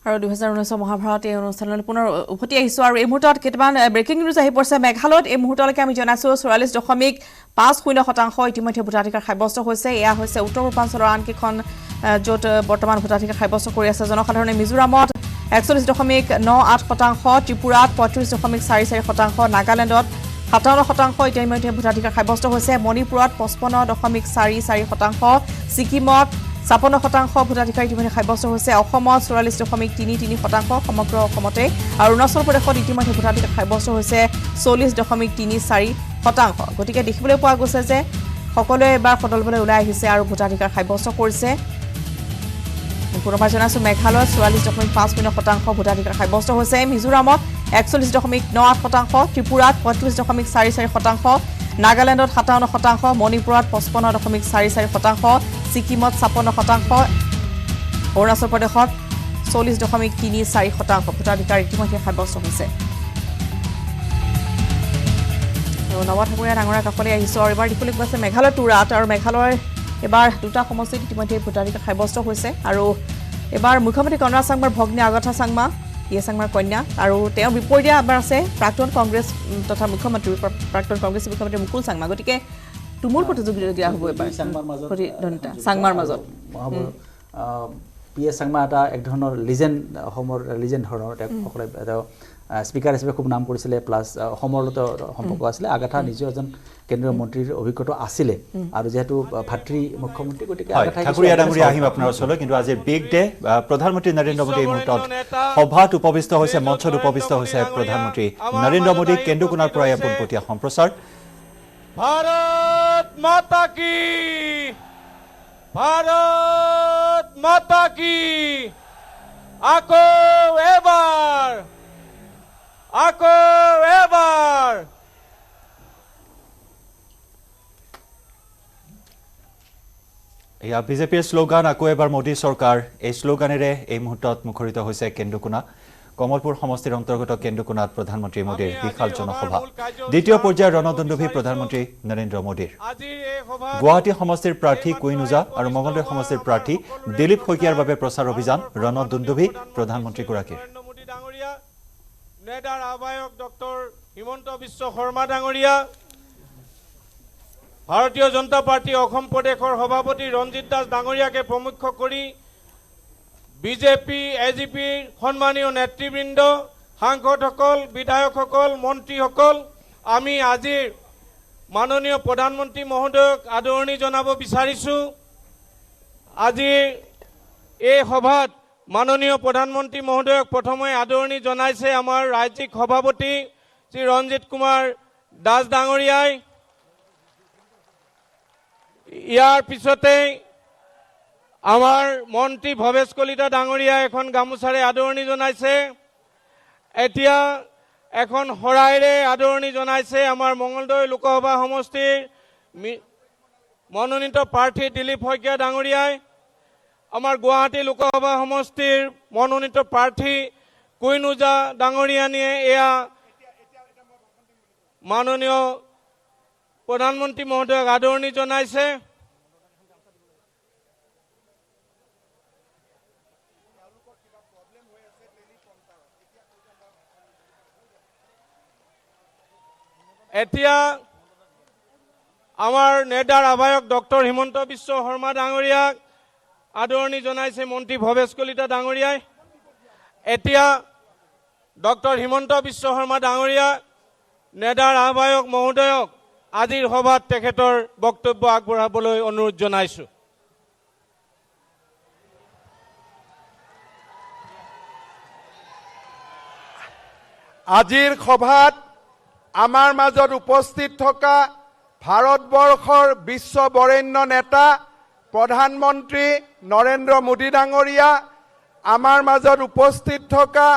আৰু 2019 মহাভাৰত এই অনুষ্ঠানলৈ পুনৰ উভতি আহিছো আৰু এই মুহূৰ্তত কেইটামান ব্ৰেকিং নিউজ আহি পৰিছে মেঘালয়ত এই মুহূৰ্তলৈকে আমি জনাইছো 44.50% ইতিমধ্যে ভোটাধিকাৰ সাব্যস্ত হৈছে এয়া হৈছে উত্তৰ পূৰ্বাঞ্চলৰ আনকেইখন য'ত বৰ্তমান ভোটাধিকাৰ সাব্যস্ত কৰি আছে জনসাধাৰণে মিজোৰামত 41.98%, ত্ৰিপুৰাত 35.44%, নাগালেণ্ডত 57% ইতিমধ্যে ভোটাধিকাৰ সাব্যস্ত হৈছে মণিপুৰত 55.44%, ছিকিমত 56% ভোটাধিকাৰ ইতিমধ্যে সাব্যস্ত হৈছে অসমত 44.33% সমগ্ৰ অসমতে আৰু অৰুণাচল প্ৰদেশত ইতিমধ্যে ভোটাধিকাৰ সাব্যস্ত হৈছে 40.34%। গতিকে দেখিবলৈ পোৱা গৈছে যে সকলোৱে এবাৰ সদলবলৈ ওলাই আহিছে আৰু ভোটাধিকাৰ সাব্যস্ত কৰিছে। পুনৰবাৰ জনাইছো মেঘালয়ত 44.5% ভোটাধিকাৰ সাব্যস্ত হৈছে, মিজোৰামত 41.98%, ত্ৰিপুৰাত 35.44%, নাগালেণ্ডত 57%, মণিপুৰত 55.44%, ছিকিমত 56%, অৰুণাচল প্ৰদেশত 40.34% ভোটাধিকাৰ ইতিমধ্যে সাব্যস্ত হৈছে। নৱ ঠাকুৰীয়া ডাঙৰীয়া কাষলৈ আহিছো আৰু এবাৰ দেখিবলৈ পোৱা আছে মেঘালয় তুৰাত আৰু মেঘালয়ৰ এবাৰ দুটা সমষ্টিত ইতিমধ্যে ভোটাধিকাৰ সাব্যস্ত হৈছে আৰু এবাৰ মুখ্যমন্ত্ৰী কনৰাড চাংমাৰ ভগ্নী আগথা চাংমা ইয়ে চাংমাৰ কন্যা আৰু তেওঁৰ বিপৰীতে এবাৰ আছে প্ৰাক্তন কংগ্ৰেছ তথা প্ৰাক্তন কংগ্ৰেছ মুখ্যমন্ত্ৰী মুকুল চাংমা। গতিকে তুমুল প্ৰতিযোগিতা হ'ব এবাৰ চাংমাৰ মাজত। পি এছ চাংমা এটা এক ধৰণৰ লিজেণ্ড, অসমৰ লিজেণ্ড ধৰণৰ সকলে স্পীকাৰ হিচাপে খুব নাম কৰিছিলে, প্লাছ অসমৰ লগত সম্পৰ্ক আছিলে। আগাথা নিজেও এজন কেন্দ্ৰীয় মন্ত্ৰীৰ অভিজ্ঞতা আছিলে আৰু যেহেতু ভাতৃ মুখ্যমন্ত্ৰী, গতিকে ঠাকুৰীয়া ডাঙৰীয়া আহিম আপোনাৰ ওচৰলৈ। কিন্তু আজি বিগ ডে, প্ৰধানমন্ত্ৰী নৰেন্দ্ৰ মোদী এই মুহূৰ্তত সভাত উপবিষ্ট হৈছে, মঞ্চত উপবিষ্ট হৈছে প্ৰধানমন্ত্ৰী নৰেন্দ্ৰ মোদী। কেন্দুকোনাৰ পৰা এই পোনপটীয়া সম্প্ৰচাৰ। ভাৰত মাতা কি, ভাৰত মাতা কি, আকৌ এবাৰ, আকৌ এবাৰ। এয়া বিজেপিৰ শ্লোগান আকৌ এবাৰ মোদী চৰকাৰ। এই শ্লোগানেৰে এই মুহূৰ্তত মুখৰিত হৈছে কেন্দুকোনা। কমলপুৰ সমষ্টিৰ অন্তৰ্গত কেন্দুকোনাত প্ৰধানমন্ত্ৰী মোদীৰ বিশাল জনসভা। দ্বিতীয় পৰ্যায়ৰ ৰণদুন্দুভি প্ৰধানমন্ত্ৰী নৰেন্দ্ৰ মোদীৰ। গুৱাহাটী সমষ্টিৰ প্ৰাৰ্থী কুইন ওজা আৰু মঙলদৈ সমষ্টিৰ প্ৰাৰ্থী দিলীপ শইকীয়াৰ বাবে প্ৰচাৰ অভিযান, ৰণদুন্দুভি প্ৰধানমন্ত্ৰীগৰাকীৰ। নেডাৰ আহ্বায়ক ডক্টৰ হিমন্ত বিশ্ব শৰ্মা ডাঙৰীয়া, ভাৰতীয় জনতা পাৰ্টি অসম প্ৰদেশৰ সভাপতি ৰঞ্জিত দাস ডাঙৰীয়াকে প্ৰমুখ কৰি বিজেপি এজিপিৰ সন্মানীয় নেতৃবৃন্দ, সাংসদসকল, বিধায়কসকল, মন্ত্ৰীসকল, আমি আজিৰ মাননীয় প্ৰধানমন্ত্ৰী মহোদয়ক আদৰণি জনাব বিচাৰিছোঁ। আজিৰ এই সভাত মাননীয় প্ৰধানমন্ত্ৰী মহোদয়ক প্ৰথমে আদৰণি জনাইছে আমাৰ ৰাজ্যিক সভাপতি শ্ৰী ৰঞ্জিত কুমাৰ দাস ডাঙৰীয়াই। ইয়াৰ পিছতে আমাৰ মন্ত্ৰী ভৱেশ কলিতা ডাঙৰীয়াই এখন গামোচাৰে আদৰণি জনাইছে। এতিয়া এখন শৰাইৰে আদৰণি জনাইছে আমাৰ মঙলদৈ লোকসভা সমষ্টিৰ মনোনীত প্ৰাৰ্থী দিলীপ শইকীয়া ডাঙৰীয়াই। আমাৰ গুৱাহাটী লোকসভা সমষ্টিৰ মনোনীত প্ৰাৰ্থী কুইন ওজা ডাঙৰীয়ানীয়ে এয়া মাননীয় প্ৰধানমন্ত্ৰী মহোদয়ক আদৰণি জনাইছে। এতিয়া আমাৰ নেডাৰ আহ্বায়ক ডক্টৰ হিমন্ত বিশ্ব শৰ্মা ডাঙৰীয়াক আদৰণি জনাইছে মন্ত্ৰী ভৱেশ কলিতা ডাঙৰীয়াই। এতিয়া ডক্টৰ হিমন্ত বিশ্ব শৰ্মা ডাঙৰীয়া নেডাৰ আহ্বায়ক মহোদয়ক আজিৰ সভাত তেখেতৰ বক্তব্য আগবঢ়াবলৈ অনুৰোধ জনাইছোঁ। আজিৰ সভাত আমাৰ মাজত উপস্থিত থকা ভাৰতবৰ্ষৰ বিশ্ব বৰেণ্য নেতা প্ৰধানমন্ত্ৰী নৰেন্দ্ৰ মোদী ডাঙৰীয়া, আমাৰ মাজত উপস্থিত থকা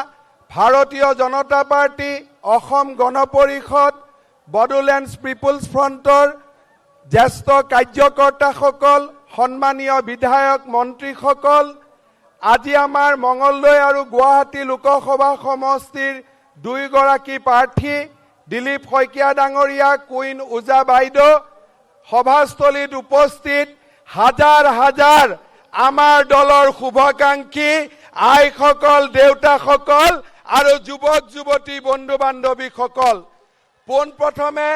ভাৰতীয় জনতা পাৰ্টি, অসম গণ পৰিষদ, বড়োলেণ্ড পিপুলছ ফ্ৰণ্টৰ জ্যেষ্ঠ কাৰ্যকৰ্তাসকল, সন্মানীয় বিধায়ক মন্ত্ৰীসকল, আজি আমাৰ মঙলদৈ আৰু গুৱাহাটী লোকসভা সমষ্টিৰ দুইগৰাকী প্ৰাৰ্থী দিলীপ শইকীয়া ডাঙৰীয়া, কুইন ওজা বাইদেউ, সভাস্থলীত উপস্থিত হাজাৰ হাজাৰ আমাৰ দলৰ শুভাকাংক্ষী আইসকল, দেউতাসকল আৰু যুৱক যুৱতী বন্ধু বান্ধৱীসকল, পোনপ্ৰথমে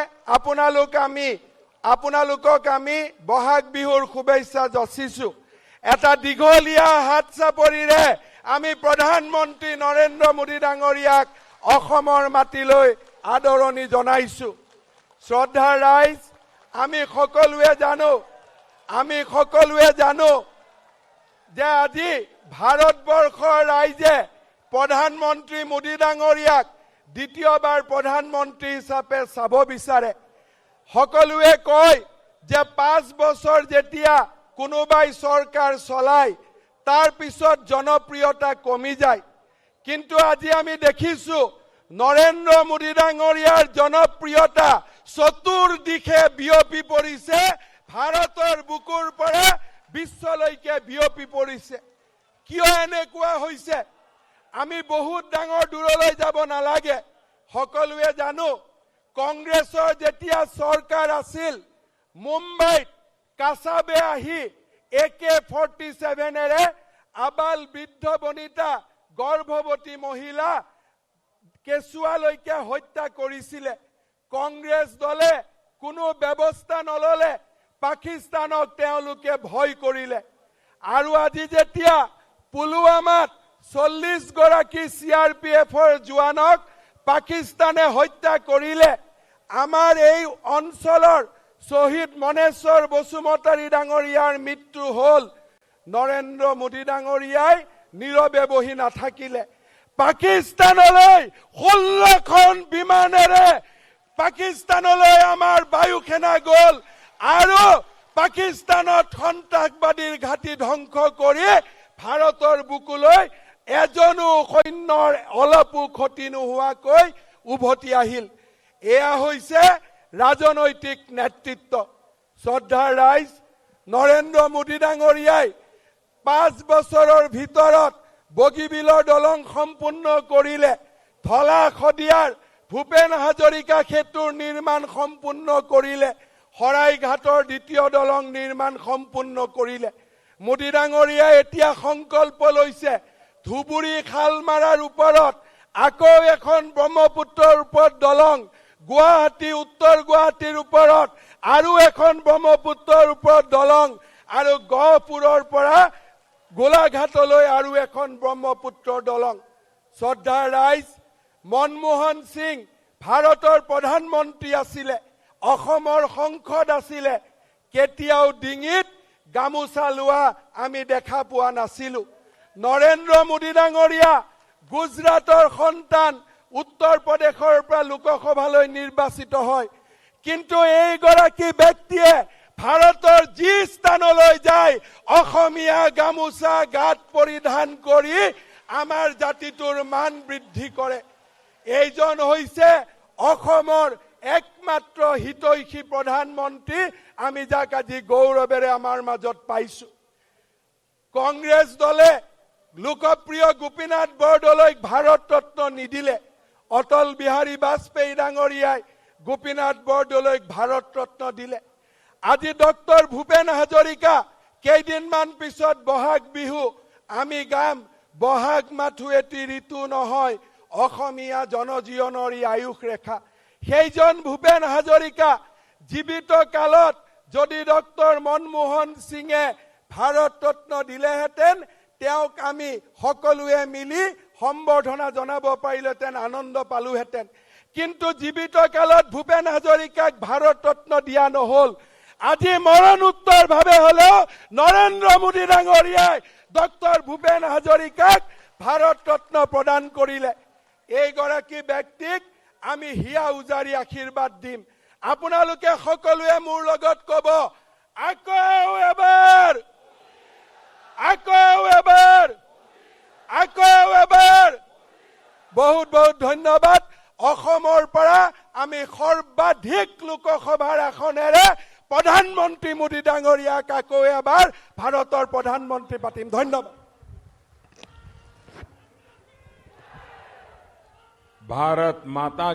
আপোনালোকক আমি বহাগ বিহুৰ শুভেচ্ছা যাচিছো। এটা দীঘলীয়া হাত চাপৰিৰে আমি প্ৰধানমন্ত্ৰী নৰেন্দ্ৰ মোদী ডাঙৰীয়াক অসমৰ মাটিলৈ আদৰণি জনাইছো। শ্ৰদ্ধাৰ ৰাইজ, আমি সকলোৱে জানো যে আজি ভাৰতবৰ্ষৰ ৰাইজে প্ৰধানমন্ত্ৰী মোদী ডাঙৰীয়াক দ্বিতীয়বাৰ প্ৰধানমন্ত্ৰী হিচাপে চাব বিচাৰে। সকলোৱে কয় যে 5 বছৰ যেতিয়া কোনোবাই চৰকাৰ চলায় তাৰ পিছত জনপ্ৰিয়তা কমি যায়, কিন্তু আজি আমি দেখিছো নৰেন্দ্ৰ মোদী ডাঙৰীয়াৰ জনপ্ৰিয়তা চতুৰ্দিশে বিয়পি পৰিছে, ভাৰতৰ বুকুৰ পৰা বিশ্বলৈ বিয়পি পৰিছে। কিয় এনেকুৱা হৈছে? আমি বহুত ডাঙৰ দূৰলৈ যাব নালাগে। সকলোৱে জানো কংগ্ৰেছৰ যেতিয়া চৰকাৰ আছিল, মুম্বাইত কাছাবে আহি AK-47 আবাল বৃদ্ধ বনিতা গৰ্ভৱতী মহিলা কেঁচুৱালৈকে হত্যা কৰিছিলে। কংগ্ৰেছ দলে কোনো ব্যৱস্থা নললে, পাকিস্তানক তেওঁলোকে ভয় কৰিলে। আৰু আজি যেতিয়া পুলৱামাত 40 গৰাকী CRPFৰ জোৱানক পাকিস্তানে হত্যা কৰিলে, আমাৰ এই অঞ্চলৰ শ্বহীদ মনেশ্বৰ বসুমতাৰী ডাঙৰীয়াৰ মৃত্যু হ'ল। নৰেন্দ্ৰ মোদী ডাঙৰীয়াই নীৰৱে বহি নাথাকিলে। পাকিস্তানলৈ 16খন বিমানেৰে পাকিস্তানলৈ আমাৰ বায়ুসেনা গ'ল আৰু পাকিস্তানত সন্ত্ৰাসবাদীৰ ঘাটি ধ্বংস কৰি ভাৰতৰ বুকুলৈ এজনো সৈন্যৰ অলপো ক্ষতি নোহোৱাকৈ উভতি আহিল। এয়া হৈছে ৰাজনৈতিক নেতৃত্ব। শ্ৰদ্ধাৰ ৰাইজ, নৰেন্দ্ৰ মোদী ডাঙৰীয়াই 5 বছৰৰ ভিতৰত বগীবিলৰ দলং সম্পূৰ্ণ কৰিলে, ধলা শদিয়াৰ ভূপেন হাজৰিকা সেতুৰ নিৰ্মাণ সম্পূৰ্ণ কৰিলে, শৰাইঘাটৰ দ্বিতীয় দলং নিৰ্মাণ সম্পূৰ্ণ কৰিলে। মোদী ডাঙৰীয়াই এতিয়া সংকল্প লৈছে ধুবুৰী খালমাৰাৰ ওপৰত আকৌ এখন ব্ৰহ্মপুত্ৰৰ ওপৰত দলং, গুৱাহাটী উত্তৰ গুৱাহাটীৰ ওপৰত আৰু এখন ব্ৰহ্মপুত্ৰৰ ওপৰত দলং, আৰু গহপুৰৰ পৰা গোলাঘাটলৈ আৰু এখন ব্ৰহ্মপুত্ৰৰ দলং। শ্ৰদ্ধাৰ ৰাইজ, মনমোহন সিং ভাৰতৰ প্ৰধানমন্ত্ৰী আছিলে, অসমৰ সংসদ আছিলে, কেতিয়াও ডিঙিত গামোচা লোৱা আমি দেখা পোৱা নাছিলো। নৰেন্দ্ৰ মোদী ডাঙৰীয়া গুজৰাটৰ সন্তান, উত্তৰ প্ৰদেশৰ পৰা লোকসভালৈ নিৰ্বাচিত হয়, কিন্তু এইগৰাকী ব্যক্তিয়ে ভাৰতৰ যি স্থানলৈ যায় অসমীয়া গামোচা গাত পৰিধান কৰি আমাৰ জাতিটোৰ মান বৃদ্ধি কৰে। এইজন হৈছে অসমৰ একমাত্ৰ হিতৈষী প্ৰধানমন্ত্ৰী, আমি যাক আজি গৌৰৱেৰে আমাৰ মাজত পাইছো। কংগ্ৰেছ দলে লোকপ্ৰিয় গোপীনাথ বৰদলৈক ভাৰত ৰত্ন নিদিলে, অটল বিহাৰী বাজপেয়ী ডাঙৰীয়াই গোপীনাথ বৰদলৈক ভাৰত ৰত্ন দিলে। আজি ডক্টৰ ভূপেন হাজৰিকা কেইদিনমান পিছত বহাগ বিহু আমি গাম, বহাগ মাথো এটি ঋতু নহয়, অসমীয়া জনজীৱনৰ আয়ুস ৰেখা। সেইজন ভূপেন হাজৰিকা জীৱিত কালত যদি ডক্টৰ মনমোহন সিঙে ভাৰত ৰত্ন দিলেহেঁতেন, তেওঁক আমি সকলোৱে মিলি সম্বৰ্ধনা জনাব পাৰিলেহেঁতেন, আনন্দ পালোহেঁতেন। কিন্তু জীৱিত কালত ভূপেন হাজৰিকাক ভাৰত ৰত্ন দিয়া নহল। আজি মৰণোত্তৰ ভাৱে হলেও নৰেন্দ্ৰ মোদী ডাঙৰীয়াই ডক্টৰ ভূপেন হাজৰিকাক ভাৰত ৰত্ন প্ৰদান কৰিলে। এইগৰাকী ব্যক্তিক আমি হিয়া উজাৰি আশীৰ্বাদ দিম। আপোনালোকে সকলোৱে মোৰ লগত কব, আকৌ এবাৰ, আকৌ এবাৰ, আকৌ এবাৰ। বহুত বহুত ধন্যবাদ। অসমৰ পৰা আমি সৰ্বাধিক লোকসভাৰ আসনেৰে প্ৰধানমন্ত্ৰী মোদী ডাঙৰীয়াক আকৌ এবাৰ ভাৰতৰ প্ৰধানমন্ত্ৰী পাতিম। ধন্যবাদ। भारत माता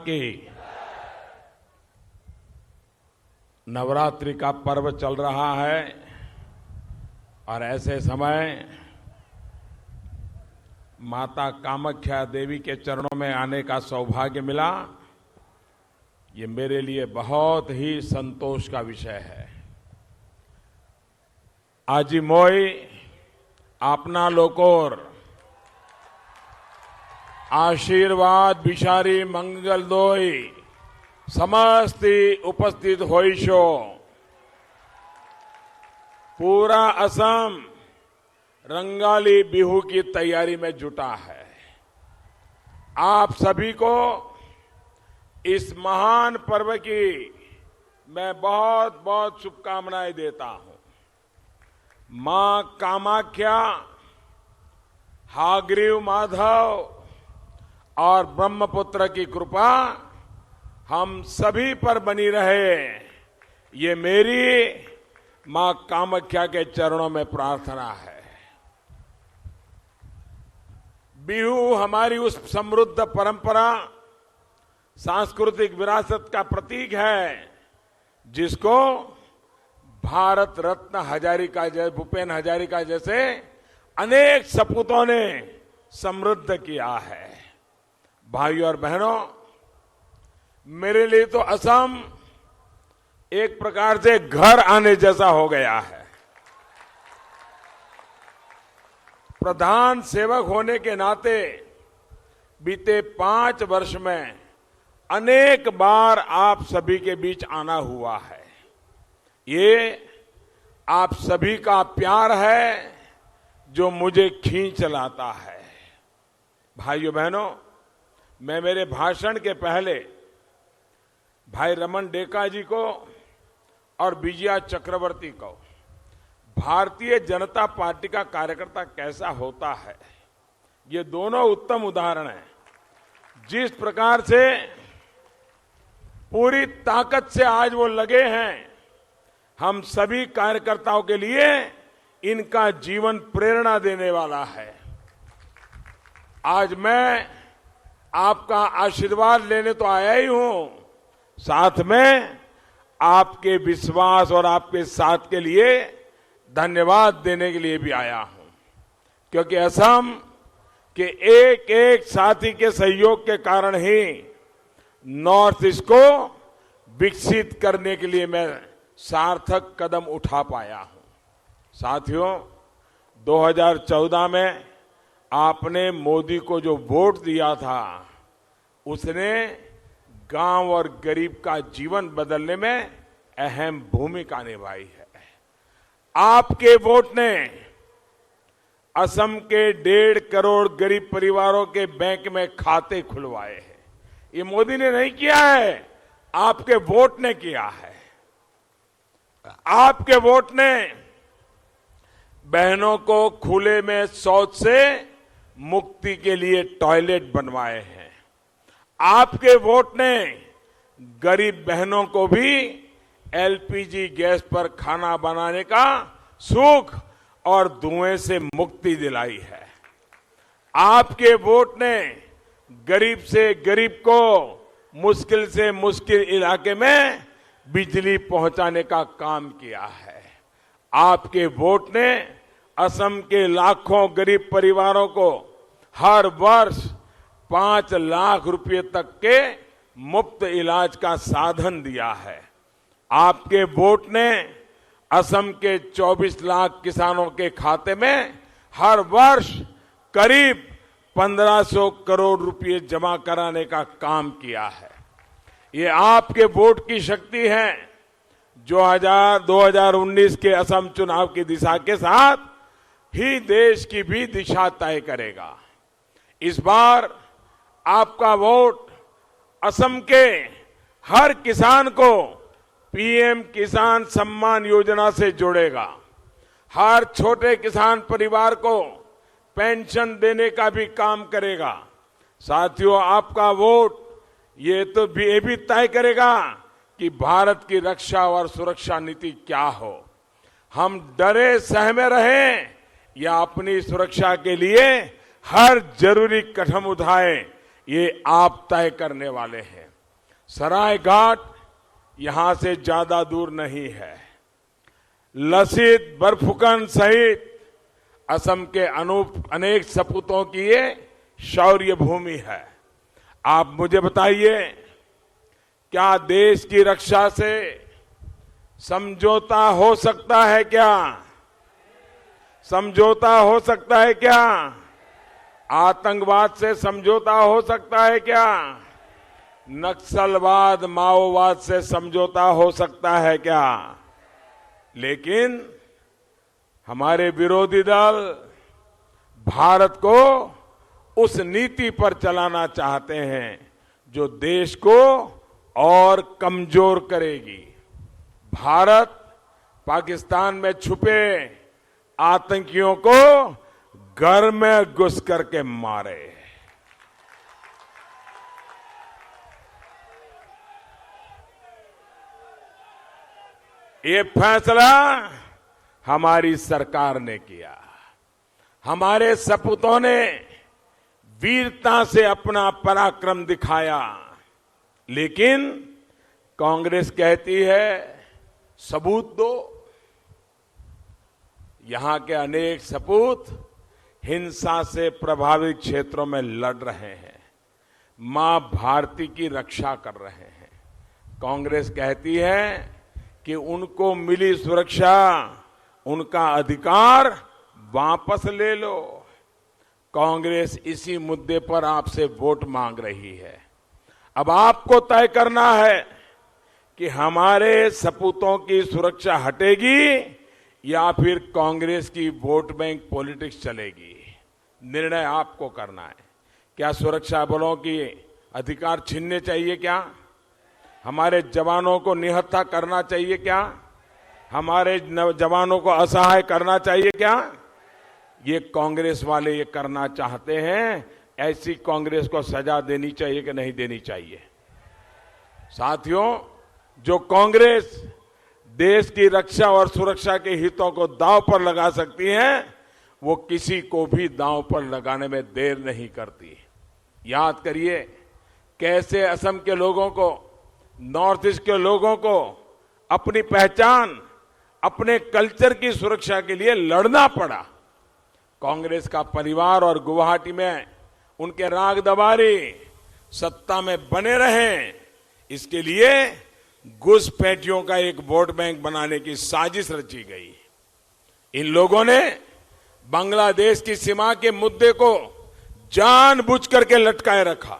की नवरात्रि का पर्व चल रहा है और ऐसे समय माता कामाख्या देवी के चरणों में आने का सौभाग्य मिला। ये मेरे लिए बहुत ही संतोष का विषय है। आजी मोई आपना लोकोर आशीर्वाद बिशारी मंगल दोई समस्ती उपस्थित होइशो। पूरा असम रंगाली बिहू की तैयारी में जुटा है। आप सभी को इस महान पर्व की मैं बहुत बहुत शुभकामनाएं देता हूं। मां कामाख्या, हाग्रीव माधव और ब्रह्मपुत्र की कृपा हम सभी पर बनी रहे, ये मेरी मां कामाख्या के चरणों में प्रार्थना है। बिहू हमारी उस समृद्ध परंपरा, सांस्कृतिक विरासत का प्रतीक है जिसको भारत रत्न भूपेन हजारिका जैसे अनेक सपूतों ने समृद्ध किया है। भाइयों और बहनों, मेरे लिए तो असम एक प्रकार से घर आने जैसा हो गया है। प्रधान सेवक होने के नाते बीते 5 वर्ष में अनेक बार आप सभी के बीच आना हुआ है। ये आप सभी का प्यार है जो मुझे खींच लाता है। भाइयों बहनों, मैं मेरे भाषण के पहले भाई रमन डेका जी को और विजया चक्रवर्ती को भारतीय जनता पार्टी का कार्यकर्ता कैसा होता है, ये दोनों उत्तम उदाहरण हैं। जिस प्रकार से पूरी ताकत से आज वो लगे हैं, हम सभी कार्यकर्ताओं के लिए इनका जीवन प्रेरणा देने वाला है। आज मैं आपका आशीर्वाद लेने तो आया ही हूं, साथ में आपके विश्वास और आपके साथ के लिए धन्यवाद देने के लिए भी आया हूं, क्योंकि असम के एक एक साथी के सहयोग के कारण ही नॉर्थ ईस्ट को विकसित करने के लिए मैं सार्थक कदम उठा पाया हूं। साथियों, 2014 में आपने मोदी को जो वोट दिया था, उसने गांव और गरीब का जीवन बदलने में अहम भूमिका निभाई है। आपके वोट ने असम के 1.5 करोड़ गरीब परिवारों के बैंक में खाते खुलवाए हैं। ये मोदी ने नहीं किया है, आपके वोट ने किया है। आपके वोट ने बहनों को खुले में शौच से मुक्ति के लिए टॉयलेट बनवाए हैं। आपके वोट ने गरीब बहनों को भी एलपीजी गैस पर खाना बनाने का सुख और धुएं से मुक्ति दिलाई है। आपके वोट ने गरीब से गरीब को मुश्किल से मुश्किल इलाके में बिजली पहुंचाने का काम किया है। आपके वोट ने असम के लाखों गरीब परिवारों को हर वर्ष 5 लाख रुपए तक के मुफ्त इलाज का साधन दिया है। आपके वोट ने असम के 24 लाख किसानों के खाते में हर वर्ष करीब 1500 करोड़ रुपए जमा कराने का काम किया है। ये आपके वोट की शक्ति है जो 2019 के असम चुनाव की दिशा के साथ ही देश की भी दिशा तय करेगा। इस बार आपका वोट असम के हर किसान को पीएम किसान सम्मान योजना से जोड़ेगा। हर छोटे किसान परिवार को पेंशन देने का भी काम करेगा। साथियों, आपका वोट ये भी तय करेगा कि भारत की रक्षा और सुरक्षा नीति क्या हो। हम डरे सहमे रहें या अपनी सुरक्षा के लिए हर जरूरी कदम उठाएं, ये आप तय करने वाले हैं। सरायघाट यहां से ज्यादा दूर नहीं है। लसित बरफुकन सहित असम के अनेक सपूतों की ये शौर्य भूमि है। आप मुझे बताइए, क्या देश की रक्षा से समझौता हो सकता है क्या? समझौता हो सकता है क्या? आतंकवाद से समझौता हो सकता है क्या? नक्सलवाद माओवाद से समझौता हो सकता है क्या? लेकिन हमारे विरोधी दल भारत को उस नीति पर चलाना चाहते हैं जो देश को और कमजोर करेगी। भारत पाकिस्तान में छुपे आतंकियों को घर में घुस करके मारे। ये फैसला हमारी सरकार ने किया। हमारे सपूतों ने वीरता से अपना पराक्रम दिखाया। लेकिन कांग्रेस कहती है सबूत दो। यहां के अनेक सपूत हिंसा से प्रभावित क्षेत्रों में लड़ रहे हैं, मां भारती की रक्षा कर रहे हैं। कांग्रेस कहती है कि उनको मिली सुरक्षा, उनका अधिकार वापस ले लो। कांग्रेस इसी मुद्दे पर आपसे वोट मांग रही है। अब आपको तय करना है कि हमारे सपूतों की सुरक्षा हटेगी या फिर कांग्रेस की वोट बैंक पॉलिटिक्स चलेगी। निर्णय आपको करना है। क्या सुरक्षा बलों की अधिकार छीनने चाहिए क्या? हमारे जवानों को निहत्था करना चाहिए क्या? हमारे जवानों को असहाय करना चाहिए क्या? ये कांग्रेस वाले ये करना चाहते हैं। ऐसी कांग्रेस को सजा देनी चाहिए कि नहीं देनी चाहिए? साथियों, जो कांग्रेस देश की रक्षा और सुरक्षा के हितों को दांव पर लगा सकती है, वो किसी को भी दांव पर लगाने में देर नहीं करती। याद करिए कैसे असम के लोगों को, नॉर्थ ईस्ट के लोगों को अपनी पहचान, अपने कल्चर की सुरक्षा के लिए लड़ना पड़ा। कांग्रेस का परिवार और गुवाहाटी में उनके रागदबारी सत्ता में बने रहें, इसके लिए घुसपैठियों का एक वोट बैंक बनाने की साजिश रची गई। इन लोगों ने बांग्लादेश की सीमा के मुद्दे को जानबूझ करके लटकाए रखा,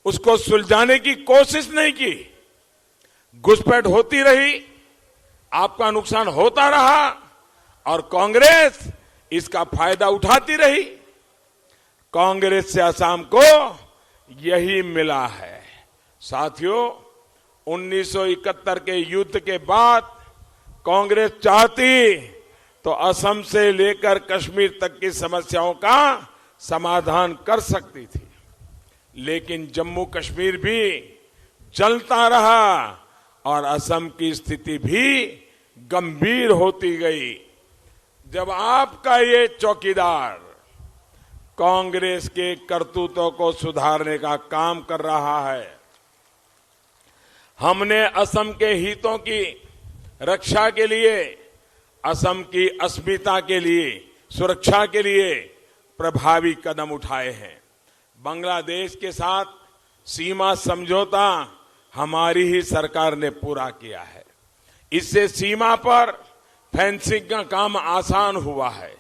उसको सुलझाने की कोशिश नहीं की। घुसपैठ होती रही, आपका नुकसान होता रहा और कांग्रेस इसका फायदा उठाती रही। कांग्रेस से असम को यही मिला है। साथियों, 1971 के युद्ध के बाद कांग्रेस चाहती तो असम से लेकर कश्मीर तक की समस्याओं का समाधान कर सकती थी, लेकिन जम्मू कश्मीर भी जलता रहा और असम की स्थिति भी गंभीर होती गई। जब आपका ये चौकीदार कांग्रेस के करतूतों को सुधारने का काम कर रहा है, हमने असम के हितों की रक्षा के लिए, असम की अस्मिता के लिए, सुरक्षा के लिए प्रभावी कदम उठाए हैं। बांग्लादेश के साथ सीमा समझौता हमारी ही सरकार ने पूरा किया है। इससे सीमा पर फेंसिंग का काम आसान हुआ है।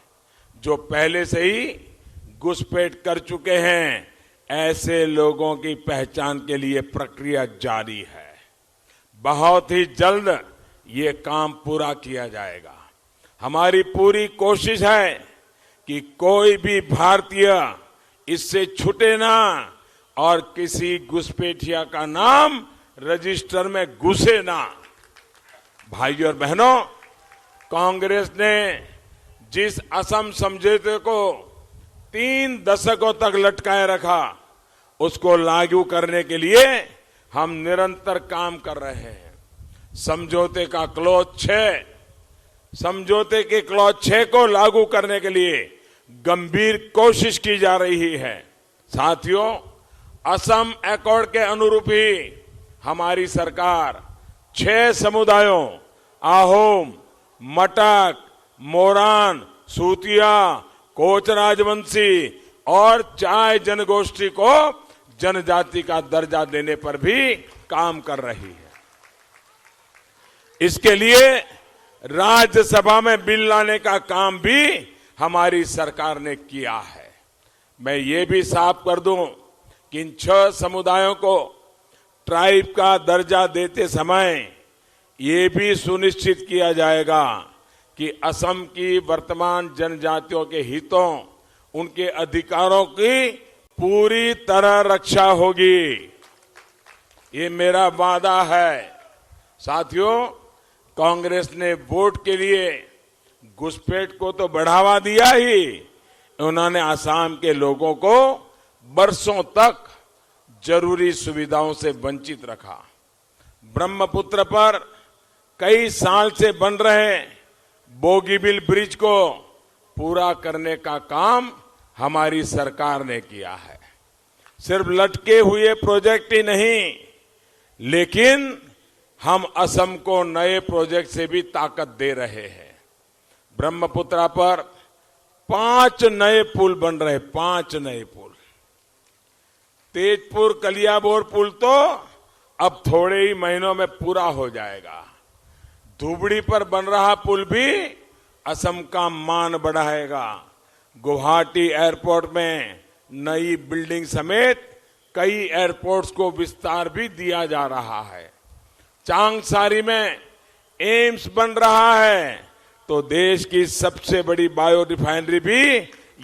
जो पहले से ही घुसपैठ कर चुके हैं, ऐसे लोगों की पहचान के लिए प्रक्रिया जारी है। बहुत ही जल्द ये काम पूरा किया जाएगा। हमारी पूरी कोशिश है कि कोई भी भारतीय इससे छूटे ना और किसी घुसपैठिया का नाम रजिस्टर में घुसे ना। भाइयों और बहनों, कांग्रेस ने जिस असम समझौते को 3 दशकों तक लटकाए रखा, उसको लागू करने के लिए हम निरंतर काम कर रहे हैं। समझौते का समझौते के क्लॉज 6 को लागू करने के लिए गंभीर कोशिश की जा रही है। साथियों, असम एकॉर्ड के अनुरूप ही हमारी सरकार 6 समुदायों आहोम, मटक, मोरान, सूतिया, कोच राजवंशी और चाय जनगोष्ठी को जनजाति का दर्जा देने पर भी काम कर रही है। इसके लिए राज्यसभा में बिल लाने का काम भी हमारी सरकार ने किया है। मैं ये भी साफ कर दूं कि इन 6 समुदायों को ट्राइब का दर्जा देते समय ये भी सुनिश्चित किया जाएगा कि असम की वर्तमान जनजातियों के हितों, उनके अधिकारों की पूरी तरह रक्षा होगी। ये मेरा वादा है। साथियों, कांग्रेस ने वोट के लिए घुसपैठ को तो बढ़ावा दिया ही, उन्होंने असम के लोगों को बरसों तक जरूरी सुविधाओं से वंचित रखा। ब्रह्मपुत्र पर कई साल से बन रहे बोगीबिल ब्रिज को पूरा करने का काम हमारी सरकार ने किया है। सिर्फ लटके हुए प्रोजेक्ट ही नहीं, लेकिन हम असम को नए प्रोजेक्ट से भी ताकत दे रहे हैं। ब्रह्मपुत्र पर 5 नए पुल बन रहे, 5 नए पुल। तेजपुर कलियाबोर पुल तो अब थोड़े ही महीनों में पूरा हो जाएगा। धुबड़ी पर बन रहा पुल भी असम का मान बढ़ाएगा। गुवाहाटी एयरपोर्ट में नई बिल्डिंग समेत कई एयरपोर्ट्स को विस्तार भी दिया जा रहा है। चांगसारी में एम्स बन रहा है, तो देश की सबसे बड़ी बायो रिफाइनरी भी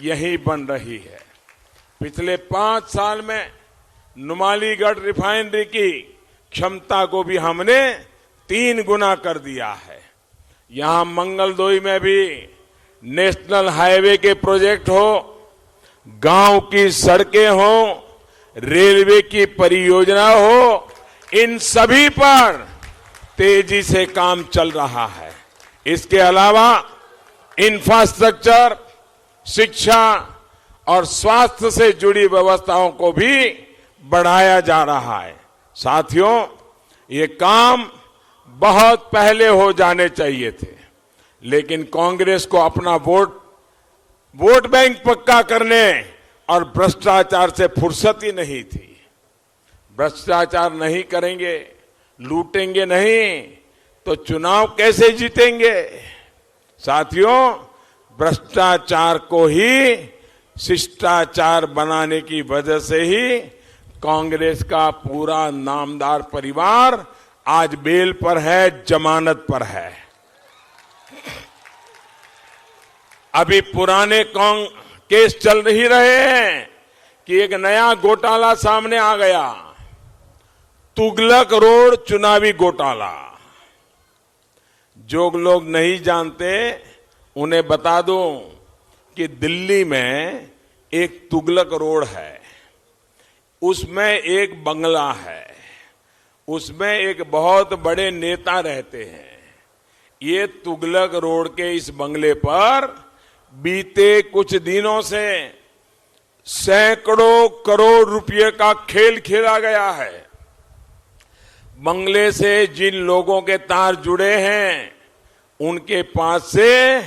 यहीं बन रही है। पिछले 5 साल में नुमालीगढ़ रिफाइनरी की क्षमता को भी हमने 3 गुना कर दिया है। यहां मंगलदोई में भी नेशनल हाईवे के प्रोजेक्ट हो, गांव की सड़कें हो, रेलवे की परियोजना हो, इन सभी पर तेजी से काम चल रहा है। इसके अलावा इंफ्रास्ट्रक्चर, शिक्षा और स्वास्थ्य से जुड़ी व्यवस्थाओं को भी बढ़ाया जा रहा है। साथियों, ये काम बहुत पहले हो जाने चाहिए थे, लेकिन कांग्रेस को अपना वोट बैंक पक्का करने और भ्रष्टाचार से फुर्सत ही नहीं थी। भ्रष्टाचार नहीं करेंगे, लूटेंगे नहीं, तो चुनाव कैसे जीतेंगे? साथियों, भ्रष्टाचार को ही शिष्टाचार बनाने की वजह से ही कांग्रेस का पूरा नामदार परिवार आज बेल पर है, जमानत पर है। अभी पुराने केस चल नहीं रहे हैं कि एक नया घोटाला सामने आ गया, तुगलक रोड चुनावी घोटाला। जो लोग नहीं जानते उन्हें बता दूं कि दिल्ली में एक तुगलक रोड है, उसमें एक बंगला है, उसमें एक बहुत बड़े नेता रहते हैं। ये तुगलक रोड के इस बंगले पर बीते कुछ दिनों से सैकड़ों करोड़ रुपए का खेल खेला गया है। बंगले से जिन लोगों के तार जुड़े हैं, उनके पास से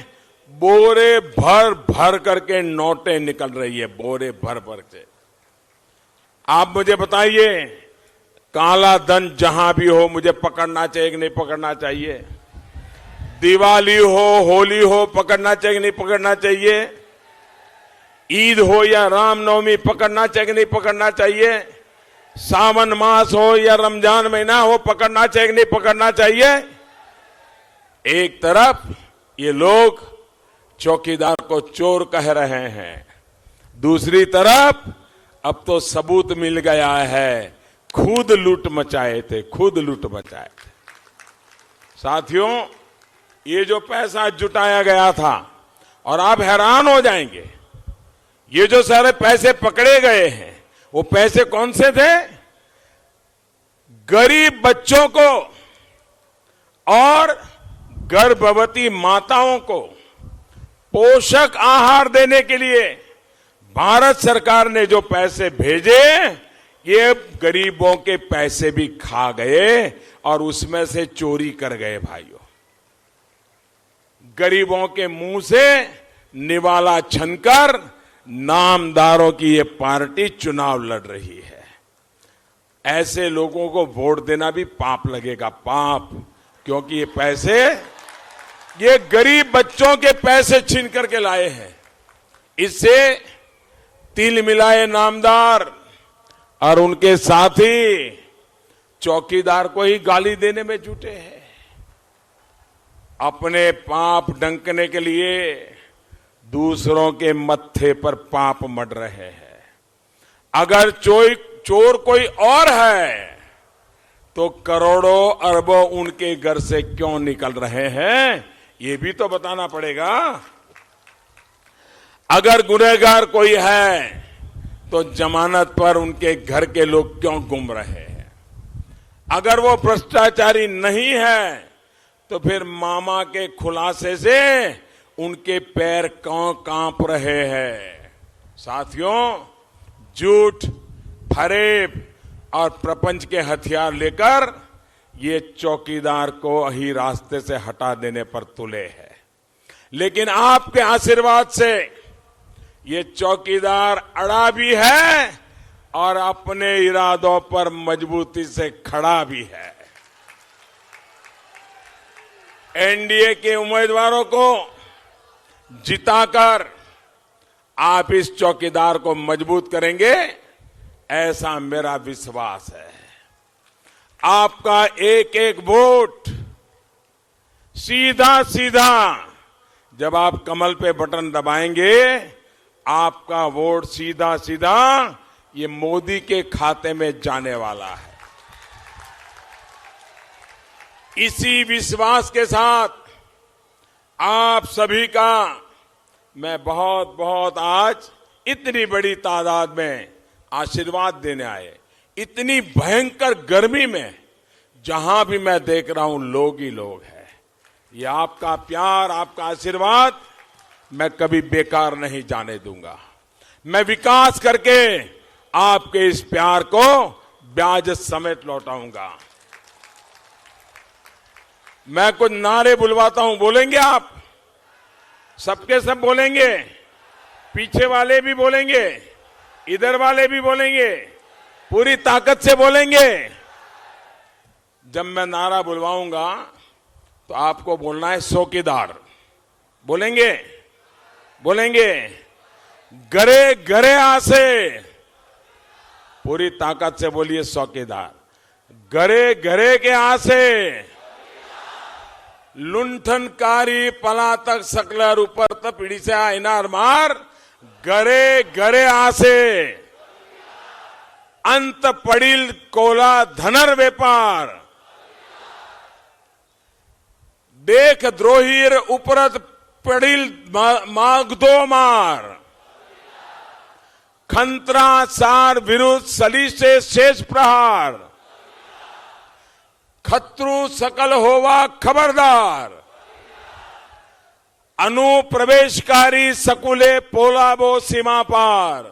बोरे भर भर करके नोटें निकल रही है, बोरे भर भर से। आप मुझे बताइए, काला धन जहां भी हो मुझे पकड़ना चाहिए कि नहीं पकड़ना चाहिए? दिवाली हो, होली हो, पकड़ना चाहिए कि नहीं पकड़ना चाहिए? ईद हो या रामनवमी, पकड़ना चाहिए कि नहीं पकड़ना चाहिए? सावन मास हो या रमजान महीना हो, पकड़ना चाहिए कि नहीं पकड़ना चाहिए? एक तरफ ये लोग चौकीदार को चोर कह रहे हैं, दूसरी तरफ अब तो सबूत मिल गया है, खुद लूट मचाए थे, खुद लूट मचाए थे। साथियों, ये जो पैसा जुटाया गया था, और आप हैरान हो जाएंगे, ये जो सारे पैसे पकड़े गए हैं, वो पैसे कौन से थे? गरीब बच्चों को और गर्भवती माताओं को पोषक आहार देने के लिए भारत सरकार ने जो पैसे भेजे, ये गरीबों के पैसे भी खा गए और उसमें से चोरी कर गए भाइयों। गरीबों के मुंह से निवाला छनकर नामदारों की ये पार्टी चुनाव लड़ रही है। ऐसे लोगों को वोट देना भी पाप लगेगा, पाप, क्योंकि ये पैसे, ये गरीब बच्चों के पैसे छीन करके लाए हैं। इससे तिल मिलाए नामदार और उनके साथी चौकीदार को ही गाली देने में जुटे हैं। अपने पाप डंकने के लिए दूसरों के मत्थे पर पाप मढ़ रहे हैं। अगर चोर कोई और है तो करोड़ों अरबों उनके घर से क्यों निकल रहे हैं, ये भी तो बताना पड़ेगा। अगर गुनहगार कोई है तो जमानत पर उनके घर के लोग क्यों घूम रहे हैं। अगर वो भ्रष्टाचारी नहीं है तो फिर मामा के खुलासे से उनके पैर क्यों कांप रहे हैं। साथियों, झूठ, फरेब और प्रपंच के हथियार लेकर ये चौकीदार को ही रास्ते से हटा देने पर तुले हैं। लेकिन आपके आशीर्वाद से ये चौकीदार अड़ा भी है और अपने इरादों पर मजबूती से खड़ा भी है। एनडीए के उम्मीदवारों को जिताकर आप इस चौकीदार को मजबूत करेंगे, ऐसा मेरा विश्वास है। आपका एक एक वोट सीधा सीधा जब आप कमल पे बटन दबाएंगे, आपका वोट सीधा सीधा ये मोदी के खाते में जाने वाला है। इसी विश्वास के साथ आप सभी का मैं बहुत बहुत आज इतनी बड़ी तादाद में आशीर्वाद देने आए। इतनी भयंकर गर्मी में जहां भी मैं देख रहा हूं लोग ही लोग हैं। ये आपका प्यार, आपका आशीर्वाद मैं कभी बेकार नहीं जाने दूंगा। मैं विकास करके आपके इस प्यार को ब्याज समेत लौटाऊंगा। मैं कुछ नारे बुलवाता हूं, बोलेंगे आप? सबके सब बोलेंगे, पीछे वाले भी बोलेंगे, इधर वाले भी बोलेंगे, पूरी ताकत से बोलेंगे। जब मैं नारा बुलवाऊंगा तो आपको बोलना है चौकीदार। बोलेंगे? बोलेंगे? गरे गरे आसे, पूरी ताकत से बोलिए चौकीदार। गरे गरे के आसे लुंठनकारी पलातक सकलर ऊपर त पीढ़ी से आईनार मार, गरे गरे आसे अंत पड़िल कोला धनर व्यापार, देख द्रोहीर उपरत पड़िल मागदो मार, खंत्रा सार विरुद्ध सली से शेष प्रहार, खत्रु सकल होवा खबरदार, अनुप्रवेशकारी सकुले पोलाबो सीमा पार,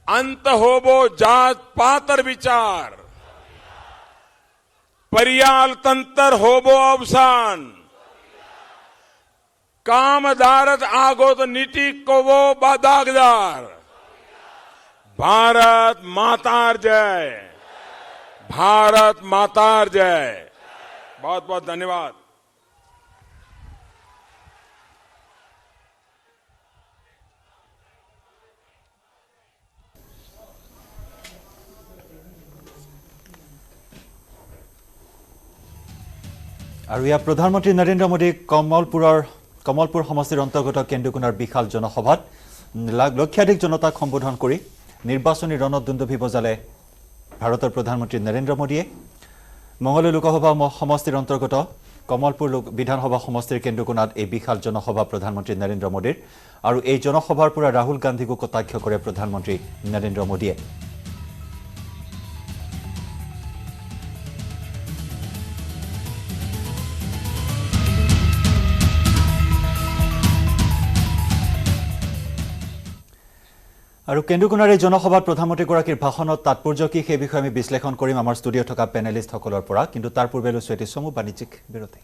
अंत होबो जात पातर विचार, परियाल तंत्र होबो अवसान, कामदारत आगोत नीति को वो बादागदार। भारत मातार जय, भारत मातार जय। बहुत बहुत धन्यवाद। আৰু ইয়াত প্ৰধানমন্ত্ৰী নৰেন্দ্ৰ মোদী কমলপুৰ সমষ্টিৰ অন্তৰ্গত কেন্দুকুনাৰ বিশাল জনসভাত লক্ষাধিক জনতাক সম্বোধন কৰি নিৰ্বাচনী ৰণদুন্দুভি বজালে ভাৰতৰ প্ৰধানমন্ত্ৰী নৰেন্দ্ৰ মোদীয়ে। মঙলদৈ লোকসভা সমষ্টিৰ অন্তৰ্গত কমলপুৰ বিধানসভা সমষ্টিৰ কেন্দুকুনাত এই বিশাল জনসভা প্ৰধানমন্ত্ৰী নৰেন্দ্ৰ মোদীৰ। আৰু এই জনসভাৰ পৰা ৰাহুল গান্ধীকো কটাক্ষ কৰে প্ৰধানমন্ত্ৰী নৰেন্দ্ৰ মোদীয়ে। আৰু কেন্দুকুনাৰ এই জনসভাত প্ৰধানমন্ত্ৰীগৰাকীৰ ভাষণত তাৎপৰ্য কি সেই বিষয়ে আমি বিশ্লেষণ কৰিম আমাৰ ষ্টুডিঅ'ত থকা পেনেলিষ্টসকলৰ পৰা কিন্তু তাৰ পূৰ্বে লৈছোঁ এটি চমু বাণিজ্যিক বিৰতি